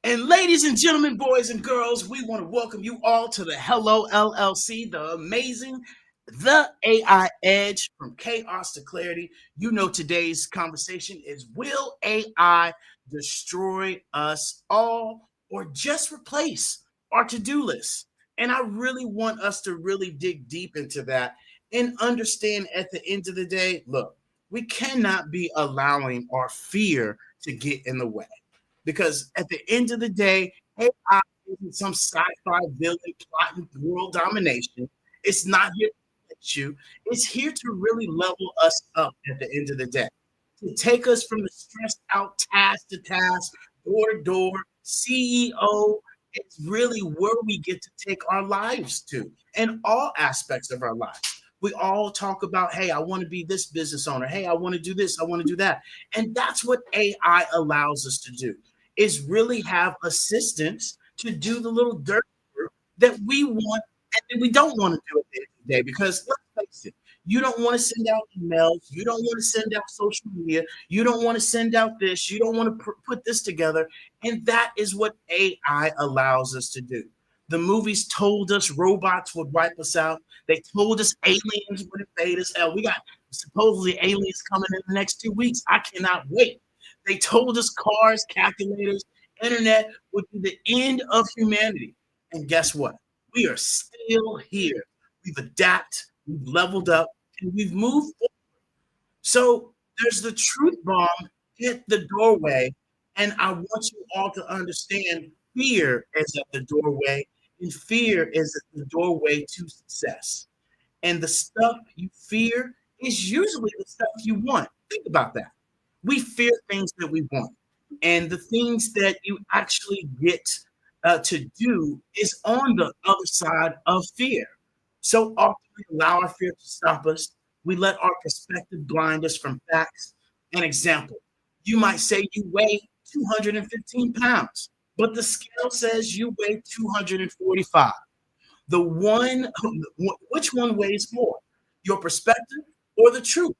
And ladies and gentlemen, boys and girls, we want to welcome you all to the Hello LLC, the amazing, the AI Edge from chaos to clarity. You know, today's conversation is, will AI destroy us all or just replace our to-do list? And I really want us to really dig deep into that and understand at the end of the day, look, we cannot be allowing our fear to get in the way. Because at the end of the day, AI isn't some sci-fi villain plotting world domination. It's not here to protect you. It's here to really level us up at the end of the day. To take us from the stressed out task to task, door to door, CEO. It's really where we get to take our lives to in all aspects of our lives. We all talk about, hey, I want to be this business owner. Hey, I want to do this. I want to do that. And that's what AI allows us to do is really have assistance to do the little dirt work that we want and that we don't want to do at the end of the day. Because let's face it, you don't want to send out emails, you don't want to send out social media, you don't want to send out this, you don't want to put this together. And that is what AI allows us to do. The movies told us robots would wipe us out. They told us aliens would invade us. Hell, we got supposedly aliens coming in the next 2 weeks. I cannot wait. They told us cars, calculators, internet would be the end of humanity. And guess what? We are still here. We've adapted, we've leveled up, and we've moved forward. So there's the truth bomb hit the doorway. And I want you all to understand fear is at the doorway, and fear is at the doorway to success. And the stuff you fear is usually the stuff you want. Think about that. We fear things that we want, and the things that you actually get to do is on the other side of fear. So often we allow our fear to stop us. We let our perspective blind us from facts. An example, you might say you weigh 215 pounds, but the scale says you weigh 245. The one, which one weighs more, your perspective or the truth?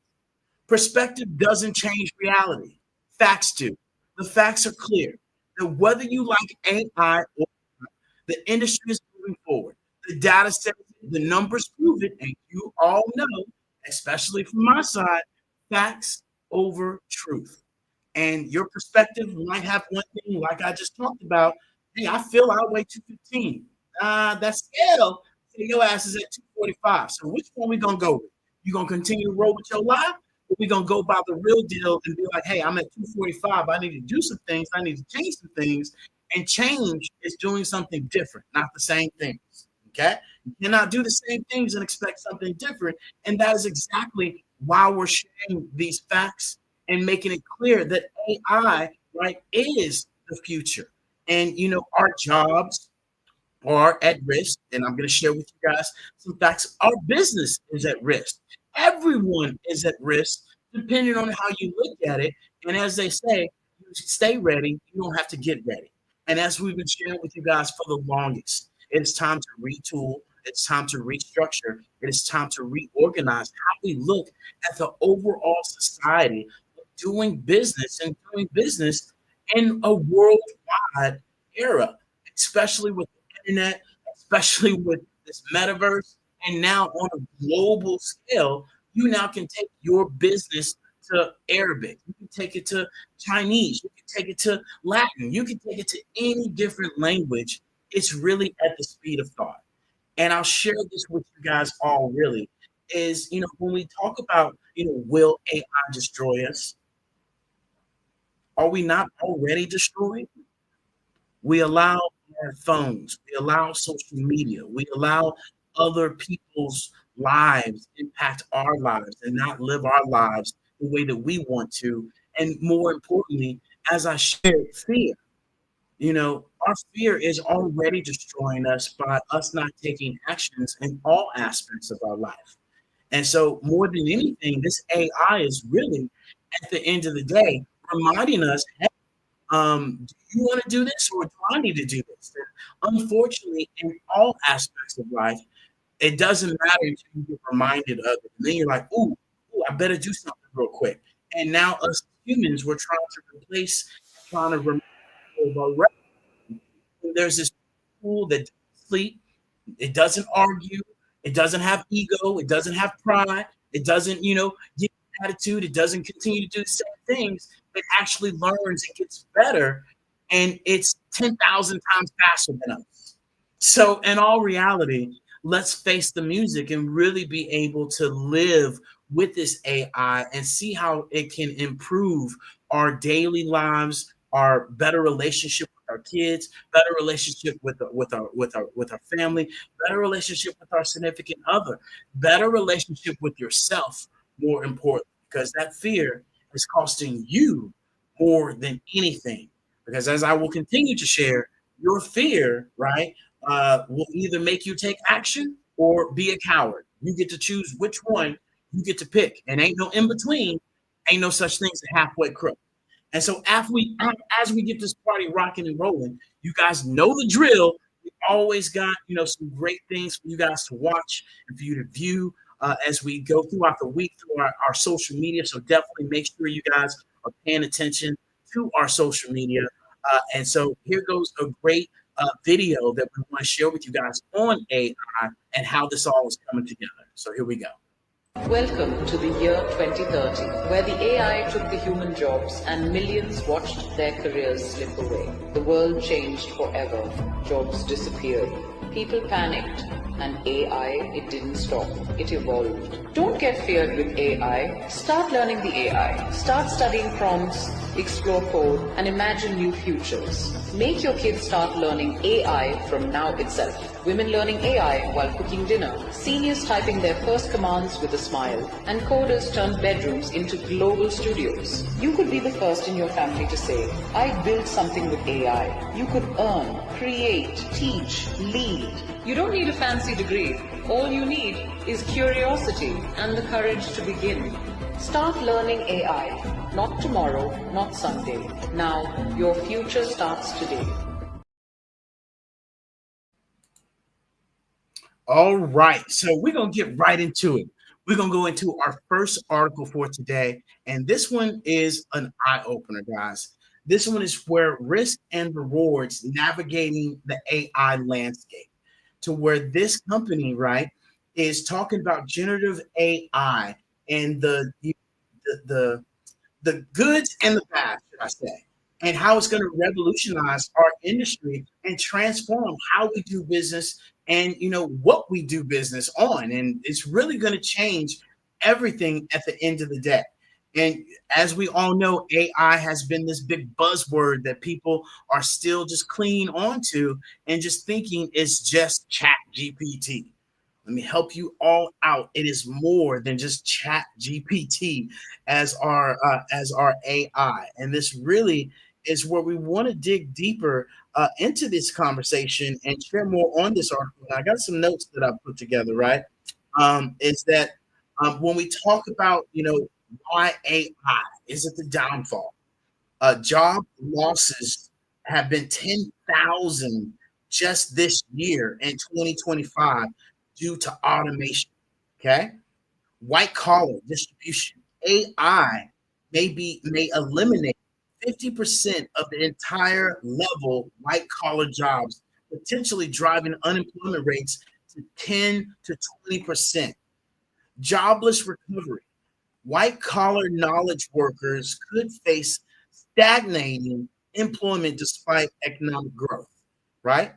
Perspective doesn't change reality. Facts do. The facts are clear that whether you like AI or not, the industry is moving forward. The data says it, the numbers prove it, and you all know, especially from my side, facts over truth. And your perspective might have one thing, like I just talked about. Hey, I feel I weigh 215. That scale, say your ass is at 245. So which one we gonna go with? You gonna continue to roll with your lie? Or we gonna go by the real deal and be like, hey, I'm at 245. I need to do some things, I need to change some things. And change is doing something different, not the same things. Okay? You cannot do the same things and expect something different. And that is exactly why we're sharing these facts and making it clear that AI, right, is the future. And you know, our jobs are at risk. And I'm going to share with you guys some facts. Our business is at risk. Everyone is at risk, depending on how you look at it. And as they say, you stay ready, you don't have to get ready. And as we've been sharing with you guys for the longest, it's time to retool, it's time to restructure, it is time to reorganize how we look at the overall society of doing business and doing business in a worldwide era, especially with the internet, especially with this metaverse, and now on a global scale, you now can take your business to Arabic, you can take it to Chinese, you can take it to Latin, you can take it to any different language. It's really at the speed of thought. And I'll share this with you guys all really is, you know, when we talk about, you know, will AI destroy us? Are we not already destroyed? We allow our phones, we allow social media, we allow other people's lives impact our lives and not live our lives the way that we want to. And more importantly, as I shared, fear. You know, our fear is already destroying us by us not taking actions in all aspects of our life. And so, more than anything, this AI is really, at the end of the day, reminding us, hey, do you want to do this or do I need to do this? And unfortunately, in all aspects of life, it doesn't matter until you get reminded of it. And then you're like, ooh, I better do something real quick. And now us humans, we're trying to replace, trying to remove there's this tool that doesn't sleep, it doesn't argue, it doesn't have ego, it doesn't have pride, it doesn't, give attitude, it doesn't continue to do the same things. It actually learns and gets better, and it's 10,000 times faster than us. So, in all reality, let's face the music and really be able to live with this AI and see how it can improve our daily lives, our better relationship with our kids, better relationship with our family, better relationship with our significant other, better relationship with yourself, more important, because that fear is costing you more than anything. Because as I will continue to share, your fear, right, will either make you take action or be a coward. You get to choose which one you get to pick, and ain't no in between. Ain't no such thing as a halfway crook. And so as we get this party rocking and rolling, you guys know the drill. We always got some great things for you guys to watch and for you to view as we go throughout the week through our social media. So definitely make sure you guys are paying attention to our social media. And so here goes a great video that we want to share with you guys on AI and how this all is coming together. So here we go. Welcome to the year 2030, where the AI took the human jobs and millions watched their careers slip away. The world changed forever. Jobs disappeared. People panicked, and AI, it didn't stop. It evolved. Don't get feared with AI. Start learning the AI. Start studying prompts, explore code, and imagine new futures. Make your kids start learning AI from now itself. Women learning AI while cooking dinner, seniors typing their first commands with a smile, and coders turn bedrooms into global studios. You could be the first in your family to say, I built something with AI. You could earn, create, teach, lead. You don't need a fancy degree. All you need is curiosity and the courage to begin. Start learning AI. Not tomorrow, not someday. Now, your future starts today. All right, so we're gonna get right into it. We're gonna go into our first article for today, and this one is an eye opener, guys. This one is where risk and rewards navigating the AI landscape, to where this company, right, is talking about generative AI and the the goods and the bad, should I say, and how it's going to revolutionize our industry and transform how we do business and what we do business on. And it's really going to change everything at the end of the day. And as we all know, AI has been this big buzzword that people are still just clinging onto and just thinking it's just chat GPT. Let me help you all out. It is more than just chat GPT as our AI. And this really is where we want to dig deeper into this conversation and share more on this article. And I got some notes that I put together, right? Is that when we talk about, why AI is it the downfall? Job losses have been 10,000 just this year in 2025 due to automation. Okay. White collar distribution. AI may eliminate 50% of the entire level white collar jobs, potentially driving unemployment rates to 10 to 20%. Jobless recovery. White collar knowledge workers could face stagnating employment despite economic growth, right?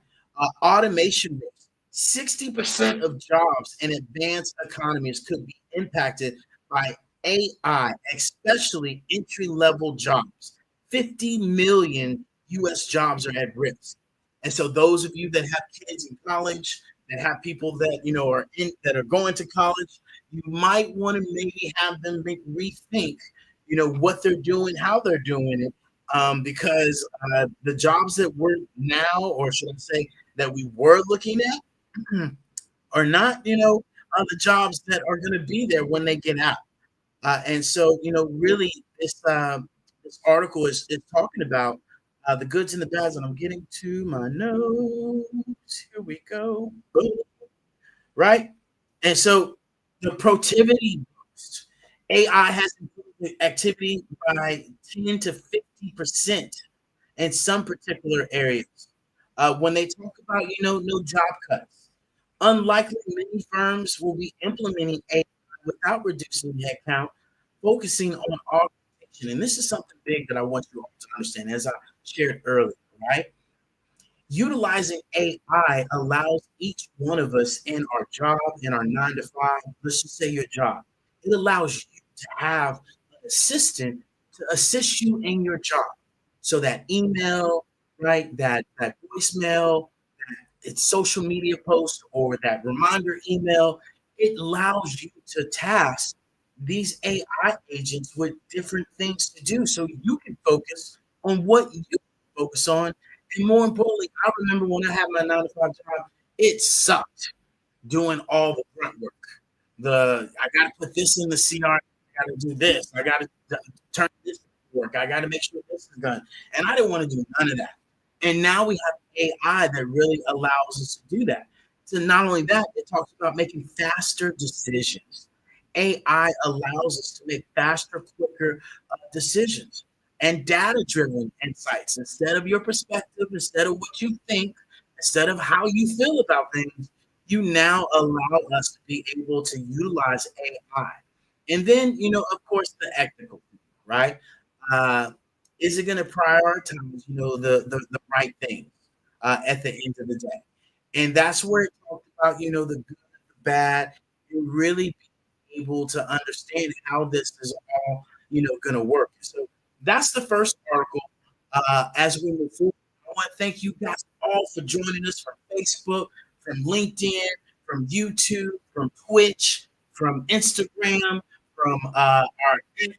Automation rates. 60% of jobs in advanced economies could be impacted by AI, especially entry level jobs. 50 million US jobs are at risk. And so those of you that have kids in college, that have people that are going to college, you might want to maybe have them rethink, what they're doing, how they're doing it, because the jobs that we're now, or should I say, that we were looking at, are not, the jobs that are going to be there when they get out. And so, really, this article is talking about the goods and the bads, and I'm getting to my notes. Here we go. Boom. Right? And so the productivity boost. AI has improved the activity by 10 to 50% in some particular areas. When they talk about, no job cuts, unlikely many firms will be implementing AI without reducing headcount, focusing on augmentation. And this is something big that I want you all to understand, as I shared earlier, right? Utilizing AI allows each one of us in our job, in our 9 to 5, let's just say your job, it allows you to have an assistant to assist you in your job. So that email, right, that voicemail, it's social media post or that reminder email, it allows you to task these AI agents with different things to do so you can focus on what you focus on. And more importantly, I remember when I had my 9 to 5 job, it sucked doing all the grunt work. I got to put this in the CR. I got to do this. I got to turn this work. I got to make sure this is done. And I didn't want to do none of that. And now we have AI that really allows us to do that. So not only that, it talks about making faster decisions. AI allows us to make faster, quicker decisions and data-driven insights. Instead of your perspective, instead of what you think, instead of how you feel about things, you now allow us to be able to utilize AI. And then, of course, the ethical, right? Uh, is it going to prioritize, the right things at the end of the day? And that's where it talks about, the good, the bad, and really being able to understand how this is all, going to work. So that's the first article. As we move forward, I want to thank you guys all for joining us from Facebook, from LinkedIn, from YouTube, from Twitch, from Instagram, from our X.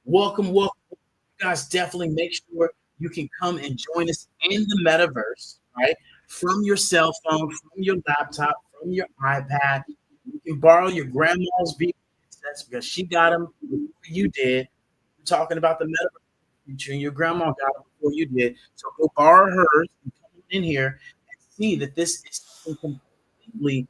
Welcome, welcome. You guys definitely make sure you can come and join us in the metaverse, right? From your cell phone, from your laptop, from your iPad. You can borrow your grandma's VR headsets because she got them before you did. We're talking about the metaverse future, and your grandma got it before you did. So go borrow hers and come in here and see that this is something completely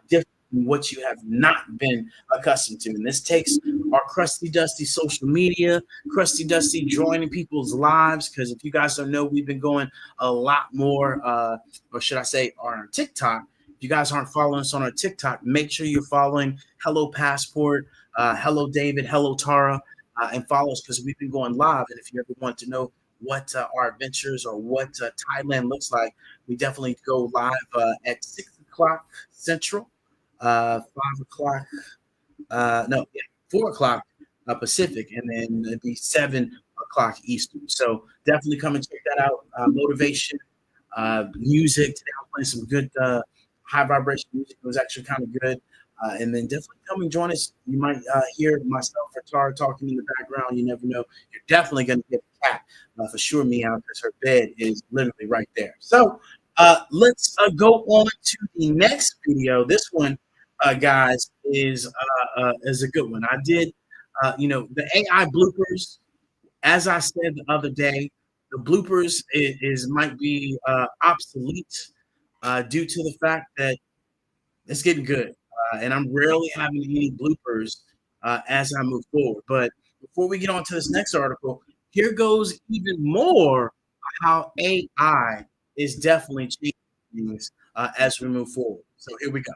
different than what you have not been accustomed to. And this takes our crusty, dusty social media, crusty, dusty joining people's lives. Because if you guys don't know, we've been going a lot more, or should I say, on our TikTok. If you guys aren't following us on our TikTok, make sure you're following Hello Passport, Hello David, Hello Tara, and follow us because we've been going live. And if you ever want to know what our adventures or what Thailand looks like, we definitely go live at 6 o'clock Central, 5 o'clock, no, yeah, 4 o'clock Pacific, and then it'd be 7 o'clock Eastern. So definitely come and check that out. Motivation, music. Today I'm playing some good high vibration music. It was actually kind of good. And then definitely come and join us. You might hear myself or Tara talking in the background. You never know. You're definitely going to get a cat for sure meow because her bed is literally right there. So let's go on to the next video. This one, guys, is a good one. I did, the AI bloopers. As I said the other day, the bloopers might be obsolete due to the fact that it's getting good. And I'm rarely having any bloopers as I move forward. But before we get on to this next article, here goes even more how AI is definitely changing things as we move forward. So here we go.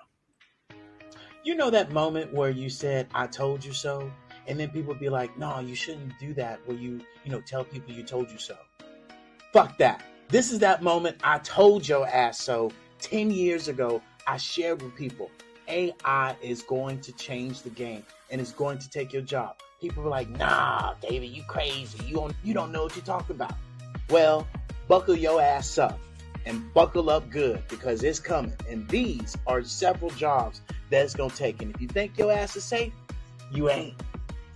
You know that moment where you said, I told you so? And then people be like, no, you shouldn't do that where you tell people you told you so. Fuck that. This is that moment I told your ass so 10 years ago. I shared with people, AI is going to change the game and it's going to take your job. People were like, nah, David, you crazy. You don't know what you're talking about. Well, buckle your ass up and buckle up good because it's coming. And these are several jobs that it's going to take. And if you think your ass is safe, you ain't.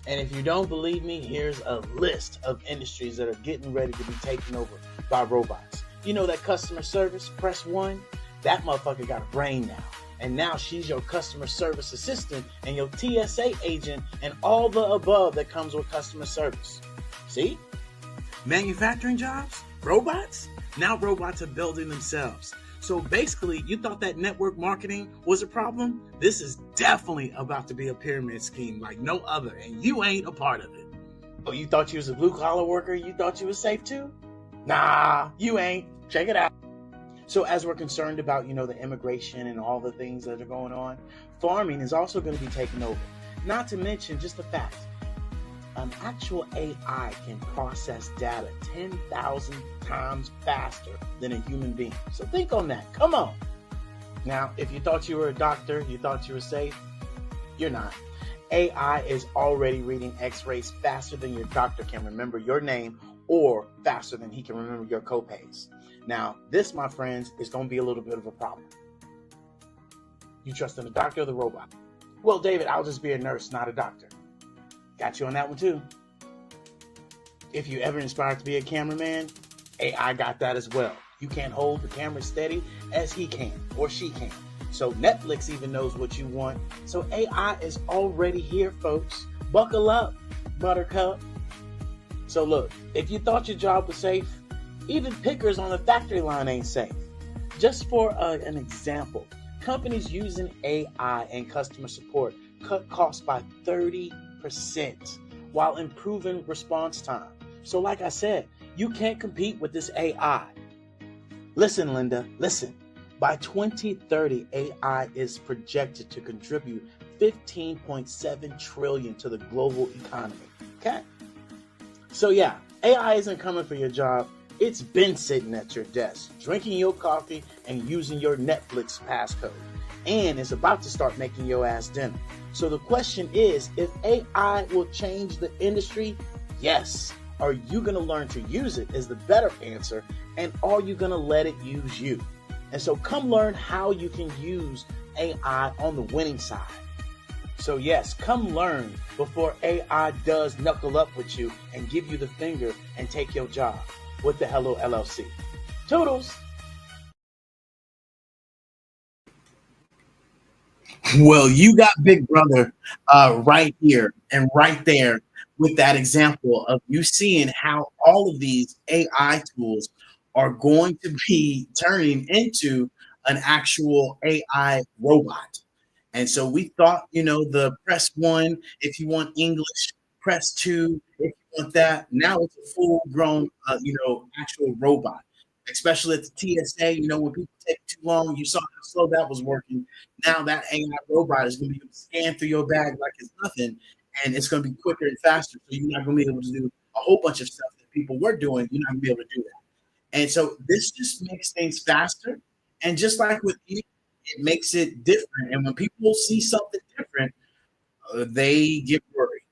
And if you don't believe me, here's a list of industries that are getting ready to be taken over by robots. You know that customer service, press 1? That motherfucker got a brain now. And now she's your customer service assistant and your TSA agent and all the above that comes with customer service. See? Manufacturing jobs? Robots? Now robots are building themselves. So basically, you thought that network marketing was a problem? This is definitely about to be a pyramid scheme like no other, and you ain't a part of it. Oh, you thought you was a blue-collar worker? You thought you was safe too? Nah, you ain't. Check it out. So as we're concerned about, the immigration and all the things that are going on, farming is also going to be taken over. Not to mention just the fact an actual AI can process data 10,000 times faster than a human being. So think on that. Come on. Now, if you thought you were a doctor, you thought you were safe, you're not. AI is already reading x-rays faster than your doctor can remember your name or faster than he can remember your copays. Now, this, my friends, is going to be a little bit of a problem. You trust in the doctor or the robot? Well, David, I'll just be a nurse, not a doctor. Got you on that one too. If you ever inspired to be a cameraman, AI got that as well. You can't hold the camera steady as he can or she can. So Netflix even knows what you want. So AI is already here, folks. Buckle up, buttercup. So look, if you thought your job was safe, even pickers on the factory line ain't safe. Just for an example, companies using AI and customer support cut costs by 30% while improving response time. So like I said, you can't compete with this AI. Listen, Linda, listen. By 2030, AI is projected to contribute 15.7 trillion to the global economy. Okay? So yeah, AI isn't coming for your job. It's been sitting at your desk, drinking your coffee and using your Netflix passcode. And it's about to start making your ass dinner. So the question is, if AI will change the industry, yes. Are you going to learn to use it is the better answer, and are you going to let it use you? And so come learn how you can use AI on the winning side. So yes, come learn before AI does knuckle up with you and give you the finger and take your job with the Hello LLC. Toodles! Well, you got Big Brother right here and right there with that example of you seeing how all of these AI tools are going to be turning into an actual AI robot. And so we thought, the press one, if you want English, press two, if you want that. Now it's a full grown, actual robot, especially at the TSA. When people take too long, you saw how slow that was working. Now that AI robot is going to be able to scan through your bag like it's nothing, and it's going to be quicker and faster. So you're not going to be able to do a whole bunch of stuff that people were doing. You're not going to be able to do that. And so this just makes things faster. And just like with you, it makes it different. And when people see something different, they get worried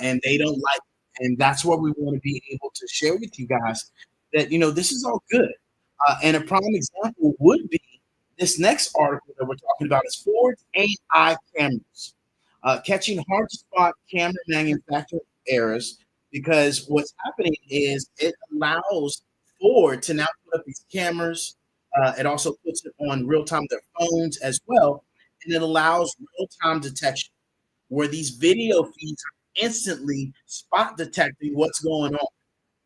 and they don't like it. And that's what we want to be able to share with you guys that, this is all good. And a prime example would be this next article that we're talking about is Ford's AI cameras, catching hard to spot camera manufacturing errors, because what's happening is it allows Ford to now put up these cameras. It also puts it on real time their phones as well, and it allows real time detection where these video feeds are instantly spot detecting what's going on.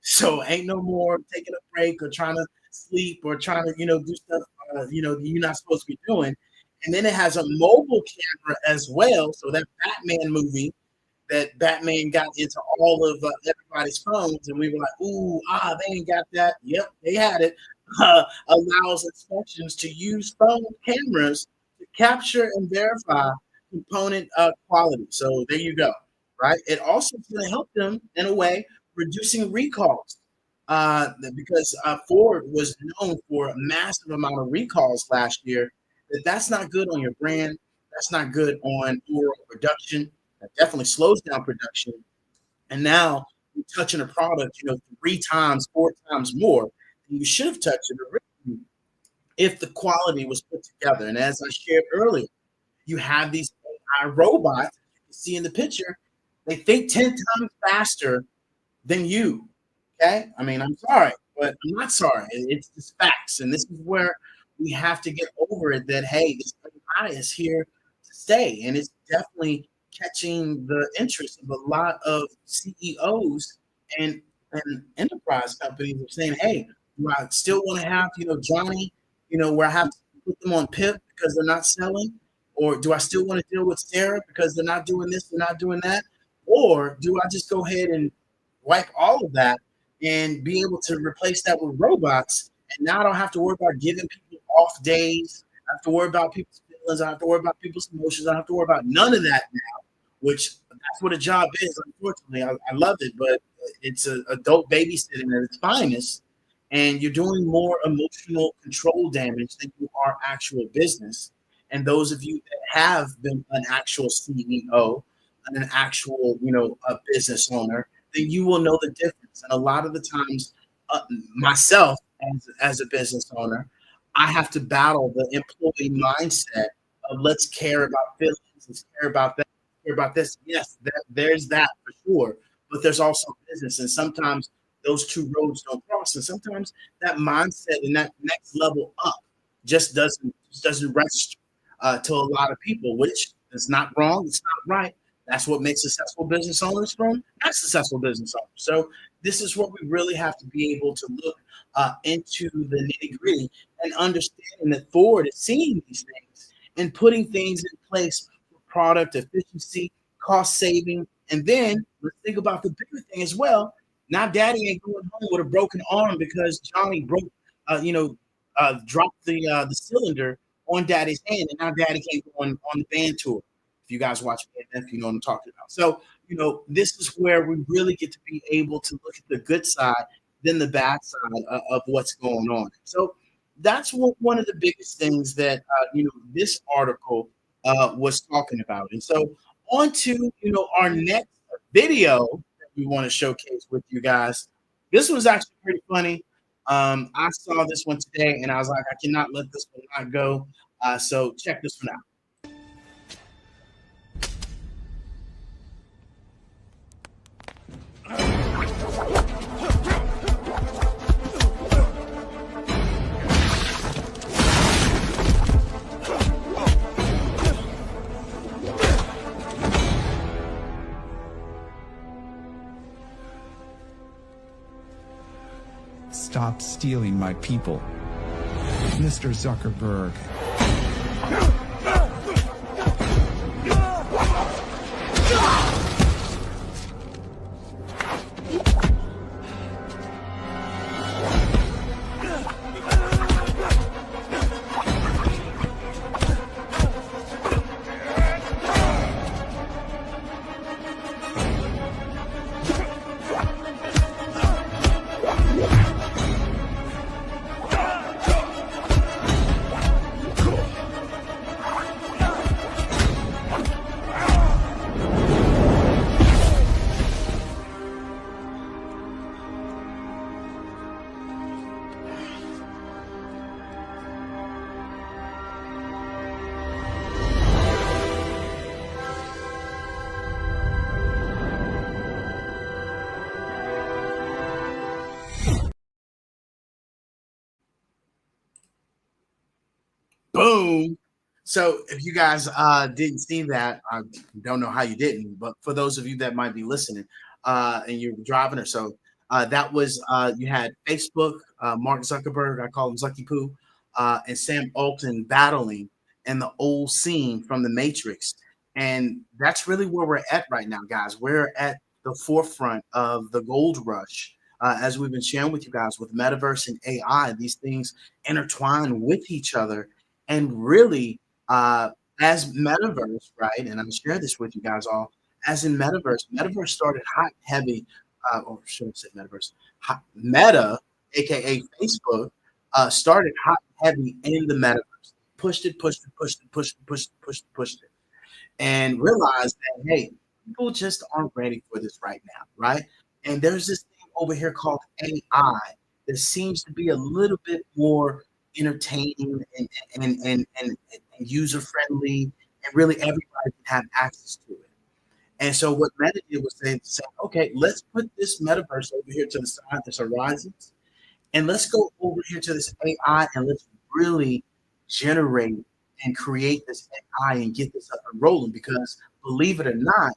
So ain't no more taking a break or trying to sleep or trying to do stuff you're not supposed to be doing. And then it has a mobile camera as well. So that Batman movie that Batman got into all of everybody's phones, and we were like, ooh, they ain't got that. Yep, they had it. Allows inspections to use phone cameras to capture and verify component quality. So there you go, right? It also is going to help them in a way reducing recalls because Ford was known for a massive amount of recalls last year. That's not good on your brand. That's not good on overall production. That definitely slows down production. And now you're touching a product, 3 times, 4 times more than you should have touched it originally if the quality was put together. And as I shared earlier, you have these AI robots you see in the picture. They think 10 times faster than you. Okay? I mean, I'm sorry, but I'm not sorry. It's just facts. And this is where we have to get over it that, hey, this AI is here to stay. And it's definitely catching the interest of a lot of CEOs and enterprise companies of saying, hey, do I still want to have, Johnny, where I have to put them on PIP because they're not selling? Or do I still want to deal with Sarah because they're not doing this, they're not doing that? Or do I just go ahead and wipe all of that and be able to replace that with robots? And now I don't have to worry about giving people off days. I don't have to worry about people's feelings. I don't have to worry about people's emotions. I don't have to worry about none of that now, which that's what a job is. Unfortunately, I love it, but it's a adult babysitting at its finest, and you're doing more emotional control damage than you are actual business. And those of you that have been an actual CEO and an actual, a business owner, then you will know the difference. And a lot of the times, myself as a business owner, I have to battle the employee mindset of let's care about feelings, let's care about that, care about this. Yes, there's that for sure, but there's also business, and sometimes those two roads don't cross, and sometimes that mindset and that next level up just doesn't register to a lot of people, which is not wrong. It's not right. That's what makes successful business owners from not successful business owners. So this is what we really have to be able to look into the nitty gritty and understanding that Ford is seeing these things and putting things in place for product efficiency, cost saving, and then let's think about the bigger thing as well. Now, Daddy ain't going home with a broken arm because Johnny dropped the cylinder on Daddy's hand, and now Daddy can't go on the band tour. If you guys watch BNF, you know what I'm talking about. So, this is where we really get to be able to look at the good side, then the bad side of what's going on. So that's one of the biggest things that this article was talking about. And so on to our next video that we want to showcase with you guys. This was actually pretty funny. I saw this one today, and I was like, I cannot let this one not go. So check this one out. Stop stealing my people, Mr. Zuckerberg. Boom. So if you guys didn't see that, I don't know how you didn't, but for those of you that might be listening and you're driving or so, that was you had Facebook, Mark Zuckerberg, I call him Zucky Poo, and Sam Altman battling in the old scene from the Matrix. And that's really where we're at right now, guys. We're at the forefront of the gold rush. As we've been sharing with you guys with Metaverse and AI, these things intertwine with each other. And really, as Metaverse, right? And I'm share this with you guys all. As in Metaverse started hot and heavy, or should I say Metaverse? Meta, aka Facebook, started hot and heavy in the Metaverse. Pushed it, pushed it, pushed it, pushed it, pushed it, pushed it, pushed it, and realized that hey, people just aren't ready for this right now, right? And there's this thing over here called AI that seems to be a little bit more entertaining and user friendly, and really everybody can have access to it. And so what Meta did was say, okay, let's put this metaverse over here to the side, this horizons, and let's go over here to this AI and let's really generate and create this AI and get this up and rolling. Because believe it or not,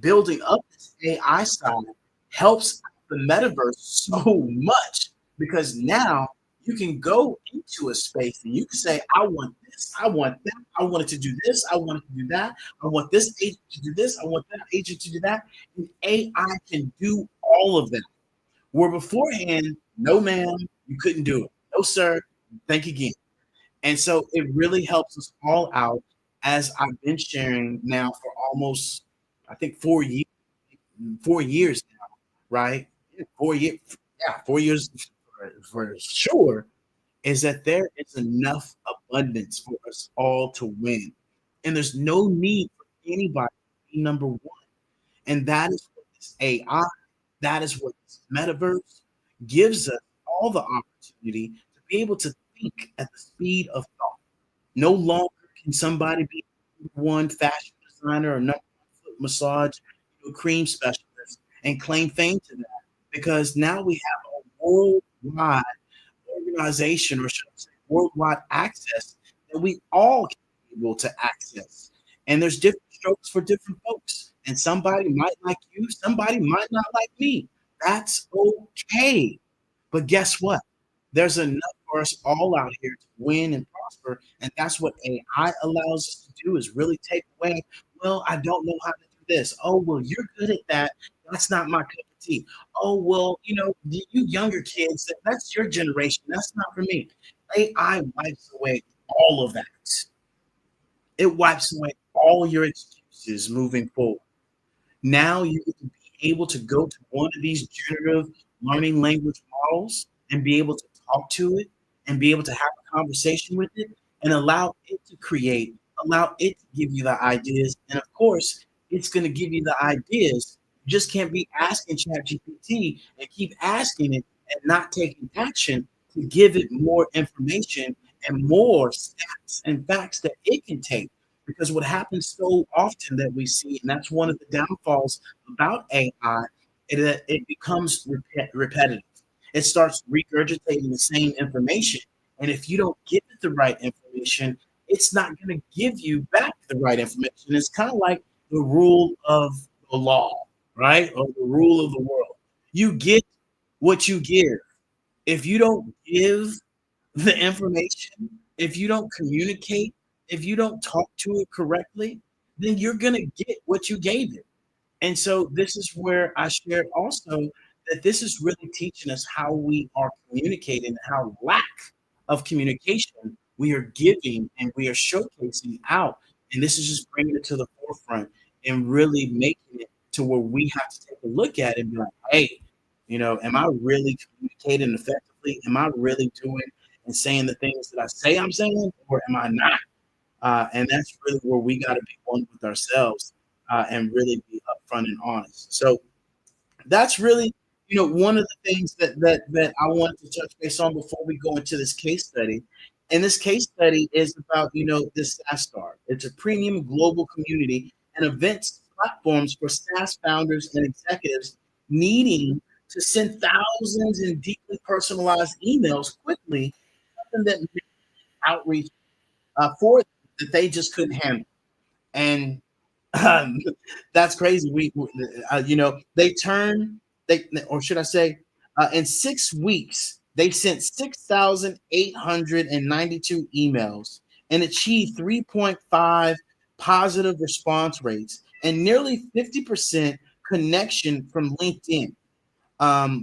building up this AI side helps the metaverse so much because now you can go into a space and you can say, I want this, I want that, I want it to do this, I want it to do that, I want this agent to do this, I want that agent to do that. And AI can do all of that. Where beforehand, no ma'am, you couldn't do it. No, sir, think again. And so it really helps us all out, as I've been sharing now for almost, I think, 4 years, 4 years now, right? 4 years, yeah, 4 years for sure, is that there is enough abundance for us all to win. And there's no need for anybody to be number one. And that is what this AI, that is what this metaverse gives us all the opportunity to be able to think at the speed of thought. No longer can somebody be one fashion designer or number one foot massage, cream specialist and claim fame to that, because now we have a worldwide organization, or should I say worldwide access, that we all can be able to access. And there's different strokes for different folks. And somebody might like you, somebody might not like me. That's okay. But guess what? There's enough for us all out here to win and prosper. And that's what AI allows us to do, is really take away, well, I don't know how to do this. Oh, well, you're good at that. That's not my cup of tea. Oh, well, you younger kids, that's your generation. That's not for me. AI wipes away all of that. It wipes away all your excuses moving forward. Now you can be able to go to one of these generative learning language models and be able to talk to it and be able to have a conversation with it and allow it to create, allow it to give you the ideas. And of course, it's going to give you the ideas. You just can't be asking ChatGPT and keep asking it and not taking action to give it more information and more stats and facts that it can take. Because what happens so often that we see, and that's one of the downfalls about AI, is that it becomes repetitive. It starts regurgitating the same information. And if you don't give it the right information, it's not going to give you back the right information. It's kind of like the rule of the law, right? Or the rule of the world. You get what you give. If you don't give the information, if you don't communicate, if you don't talk to it correctly, then you're going to get what you gave it. And so this is where I shared also that this is really teaching us how we are communicating, how lack of communication we are giving and we are showcasing out. And this is just bringing it to the forefront and really making it to where we have to take a look at it and be like, hey, am I really communicating effectively? Am I really doing and saying the things that I say I'm saying, or am I not? And that's really where we got to be one with ourselves and really be upfront and honest. So that's really, one of the things that I wanted to touch base on before we go into this case study. And this case study is about, this SaaS Star. It's a premium global community and events platforms for SaaS founders and executives needing to send thousands and deeply personalized emails quickly, something that outreach for that they just couldn't handle. And um, that's crazy. They turn they, or should I say, in 6 weeks they sent 6,892 emails and achieved 3.5 positive response rates and nearly 50% connection from LinkedIn,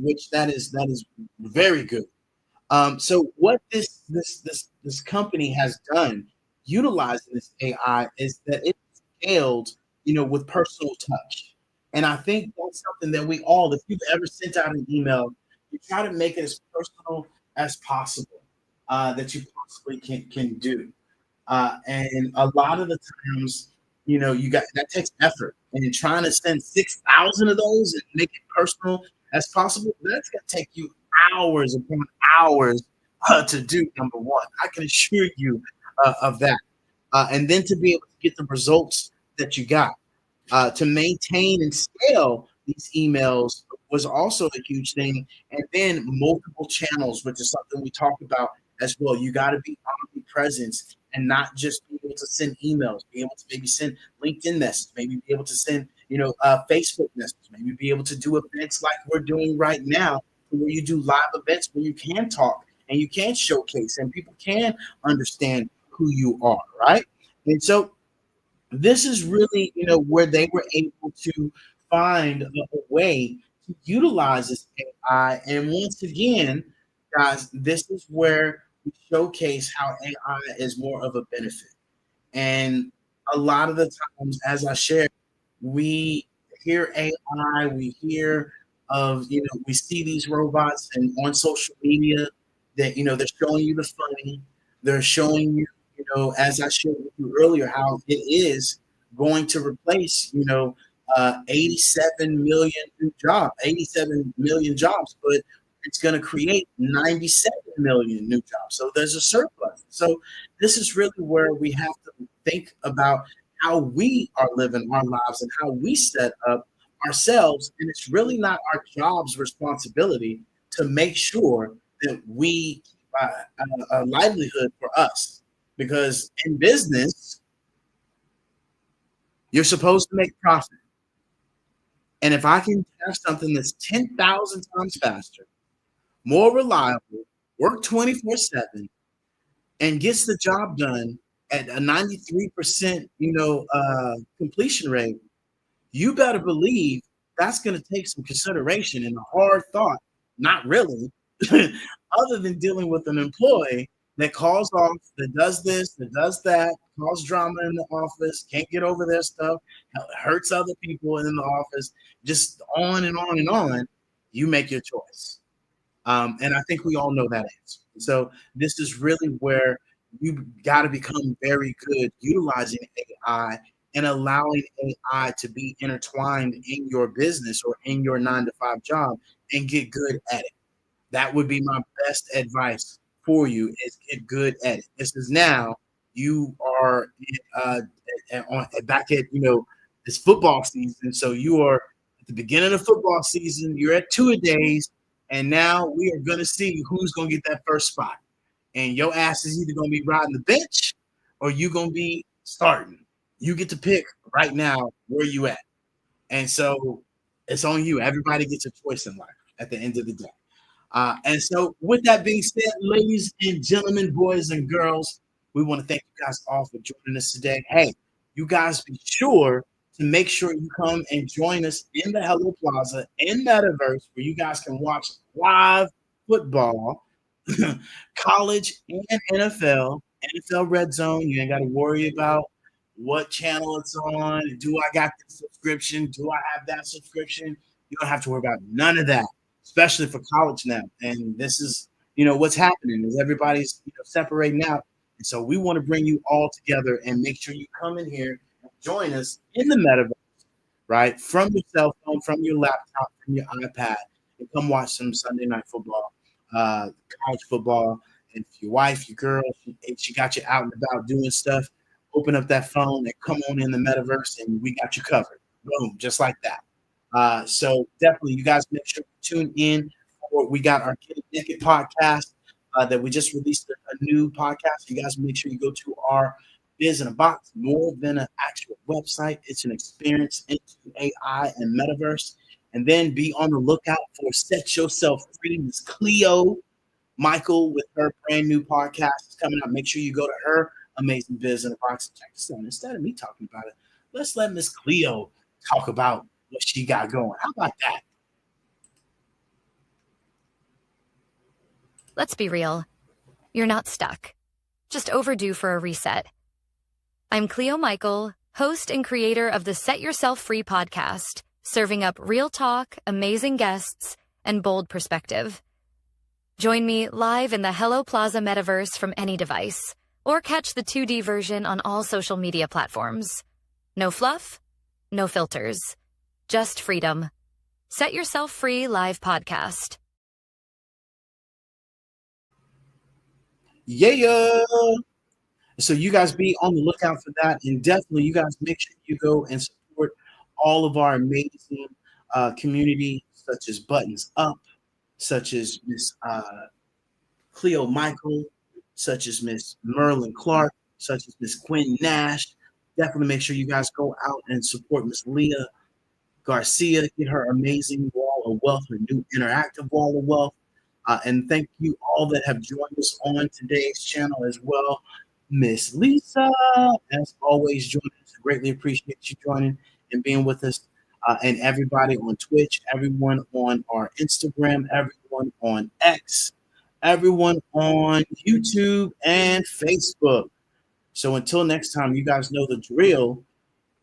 which that is very good. So what this company has done, utilizing this AI, is that it scaled, with personal touch. And I think that's something that we all, if you've ever sent out an email, you try to make it as personal as possible that you possibly can do. And a lot of the times, you got that takes effort, and trying to send 6,000 of those and make it personal as possible, that's gonna take you hours upon hours to do. Number one, I can assure you of that, and then to be able to get the results that you got, to maintain and scale these emails was also a huge thing. And then multiple channels, which is something we talk about as well. You got to be omnipresent and not just be able to send emails, be able to maybe send LinkedIn messages, maybe be able to send, Facebook messages, maybe be able to do events like we're doing right now, where you do live events where you can talk and you can showcase and people can understand who you are, right? And so this is really, where they were able to find a way to utilize this AI. And once again, guys, this is where we showcase how AI is more of a benefit. And a lot of the times, as I share, we hear AI, we hear of, we see these robots and on social media that, they're showing you the funny, they're showing you, as I shared with you earlier, how it is going to replace, 87 million new jobs, 87 million jobs, but it's going to create 97 million new jobs. So there's a surplus. So this is really where we have to think about how we are living our lives and how we set up ourselves. And it's really not our job's responsibility to make sure that we keep a livelihood for us. Because in business, you're supposed to make profit. And if I can have something that's 10,000 times faster, more reliable, work 24/7, and gets the job done at a 93%, completion rate, you better believe that's going to take some consideration and a hard thought. Not really, other than dealing with an employee that calls off, that does this, that does that, cause drama in the office, can't get over their stuff, hurts other people in the office, just on and on and on. You make your choice. And I think we all know that answer. So this is really where you got to become very good utilizing AI and allowing AI to be intertwined in your business or in your 9 to 5 job and get good at it. That would be my best advice for you is get good at it. This is now you are back at, it's football season. So you are at the beginning of football season. You're at 2-a-days. And now we are going to see who's going to get that first spot. And your ass is either going to be riding the bench or you going to be starting. You get to pick right now where you at. And so it's on you. Everybody gets a choice in life at the end of the day. And so with that being said, ladies and gentlemen, boys and girls, we want to thank you guys all for joining us today. Hey, you guys be sure to make sure you come and join us in the Hello Plaza in Metaverse where you guys can watch live football, college and NFL Red Zone. You ain't got to worry about what channel it's on. Do I got this subscription? Do I have that subscription? You don't have to worry about none of that, especially for college now. And this is, what's happening is everybody's separating out. And so we want to bring you all together and make sure you come in here and join us in the Metaverse, right? From your cell phone, from your laptop, from your iPad, and come watch some Sunday night football, college football. And if your wife, your girl, she got you out and about doing stuff, open up that phone and come on in the Metaverse and we got you covered. Boom, just like that. So definitely you guys make sure you tune in. We got our Get It Naked podcast that we just released a new podcast. You guys make sure you go to our Biz in a Box, more than an actual website. It's an experience into AI and Metaverse. And then be on the lookout for Set Yourself Free. Miss Cleo Michael with her brand new podcast is coming out. Make sure you go to her amazing Biz in a Box and check this out. Instead of me talking about it, let's let Miss Cleo talk about what she got going. How about that? Let's be real. You're not stuck. Just overdue for a reset. I'm Cleo Michael, host and creator of the Set Yourself Free podcast, serving up real talk, amazing guests, and bold perspective. Join me live in the Hello Plaza Metaverse from any device, or catch the 2D version on all social media platforms. No fluff, no filters, just freedom. Set Yourself Free live podcast. Yeah. So you guys be on the lookout for that. And definitely you guys make sure you go and support all of our amazing community, such as Buttons Up, such as Miss Cleo Michael, such as Miss Merlin Clark, such as Miss Quinn Nash. Definitely make sure you guys go out and support Miss Leah Garcia, get her amazing wall of wealth, her new interactive wall of wealth. And thank you all that have joined us on today's channel as well. Miss Lisa, as always, joining us. Greatly appreciate you joining and being with us. And everybody on Twitch, everyone on our Instagram, everyone on X, everyone on YouTube and Facebook. So until next time, you guys know the drill.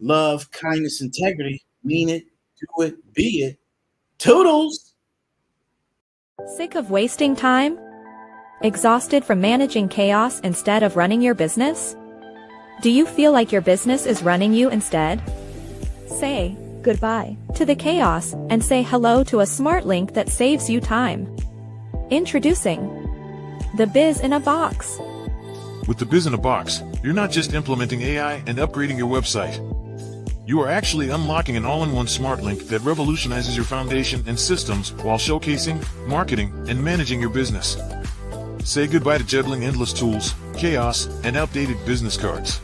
Love, kindness, integrity. Mean it, do it, be it. Toodles! Sick of wasting time? Exhausted from managing chaos instead of running your business? Do you feel like your business is running you instead? Say goodbye to the chaos and say hello to a smart link that saves you time. Introducing the Biz in a Box. With the Biz in a Box, you're not just implementing AI and upgrading your website. You are actually unlocking an all-in-one smart link that revolutionizes your foundation and systems while showcasing, marketing, and managing your business. Say goodbye to juggling endless tools, chaos, and outdated business cards.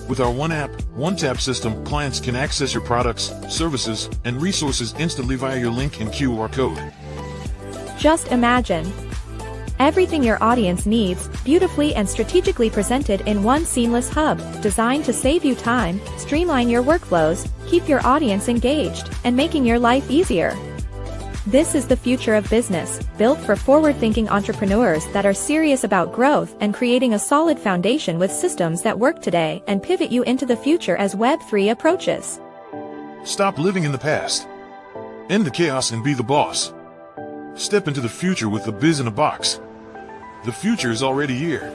With our one app, one tap system, clients can access your products, services, and resources instantly via your link and QR code. Just imagine everything your audience needs, beautifully and strategically presented in one seamless hub, designed to save you time, streamline your workflows, keep your audience engaged, and making your life easier. This is the future of business, built for forward-thinking entrepreneurs that are serious about growth and creating a solid foundation with systems that work today and pivot you into the future as Web3 approaches. Stop living in the past. End the chaos and be the boss. Step into the future with the Biz in a Box. The future is already here.